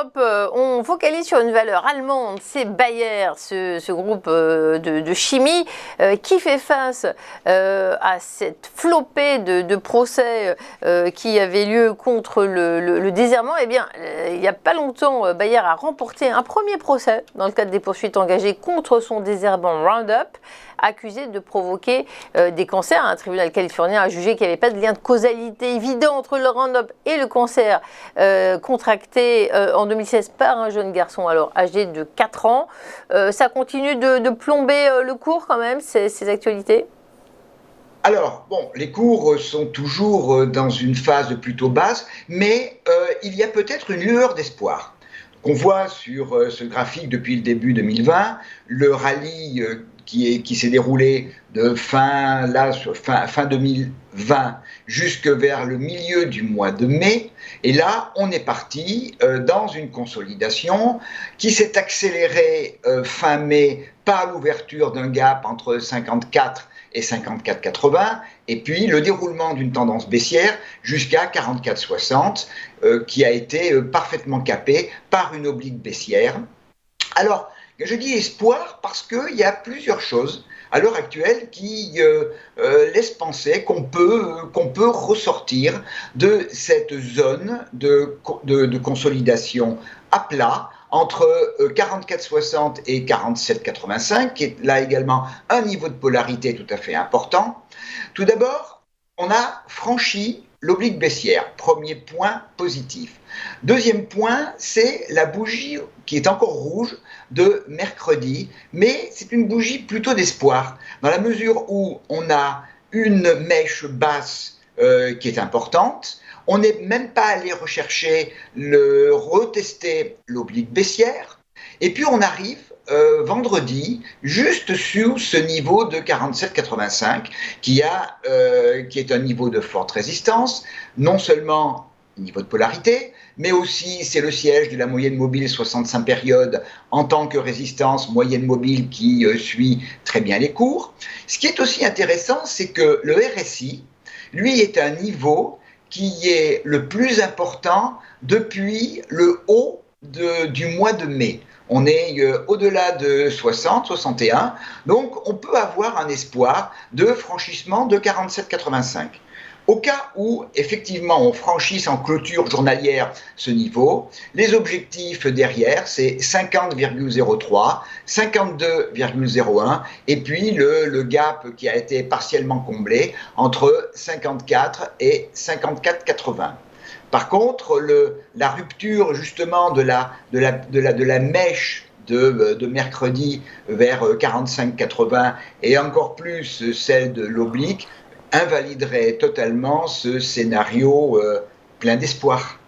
Europe, on focalise sur une valeur allemande, c'est Bayer, ce groupe de chimie qui fait face à cette flopée de procès qui avait lieu contre le désherbant. Eh bien, il n'y a pas longtemps, Bayer a remporté un premier procès dans le cadre des poursuites engagées contre son désherbant Roundup, accusé de provoquer des cancers. Un tribunal californien a jugé qu'il n'y avait pas de lien de causalité évident entre le Roundup et le cancer contracté en 2016 par un jeune garçon alors âgé de 4 ans. Ça continue de plomber le cours quand même, ces actualités? Alors, bon, les cours sont toujours dans une phase plutôt basse, mais il y a peut-être une lueur d'espoir. On voit sur ce graphique depuis le début 2020, le rallye qui s'est déroulé de fin 2020 jusque vers le milieu du mois de mai. Et là, on est parti dans une consolidation qui s'est accélérée fin mai par l'ouverture d'un gap entre 54 et 54,80, et puis le déroulement d'une tendance baissière jusqu'à 44,60, qui a été parfaitement capé par une oblique baissière. Alors, je dis espoir parce qu'il y a plusieurs choses à l'heure actuelle qui laissent penser qu'on peut ressortir de cette zone de consolidation à plat entre 44,60 et 47,85, qui est là également un niveau de polarité tout à fait important. Tout d'abord, on a franchi l'oblique baissière, premier point positif. Deuxième point, c'est la bougie qui est encore rouge de mercredi, mais c'est une bougie plutôt d'espoir, dans la mesure où on a une mèche basse qui est importante. On n'est même pas allé retester l'oblique baissière. Et puis on arrive vendredi, juste sous ce niveau de 47,85, qui est un niveau de forte résistance, non seulement niveau de polarité, mais aussi c'est le siège de la moyenne mobile 65 périodes en tant que résistance moyenne mobile qui suit très bien les cours. Ce qui est aussi intéressant, c'est que le RSI, lui, est un niveau qui est le plus important depuis le haut du mois de mai. On est au-delà de 60, 61, donc on peut avoir un espoir de franchissement de 47,85. Au cas où, effectivement, on franchisse en clôture journalière ce niveau, les objectifs derrière, c'est 50,03, 52,01, et puis le gap qui a été partiellement comblé entre 54 et 54,80. Par contre, la rupture justement de la mèche de mercredi vers 45,80 et encore plus celle de l'oblique invaliderait totalement ce scénario plein d'espoir.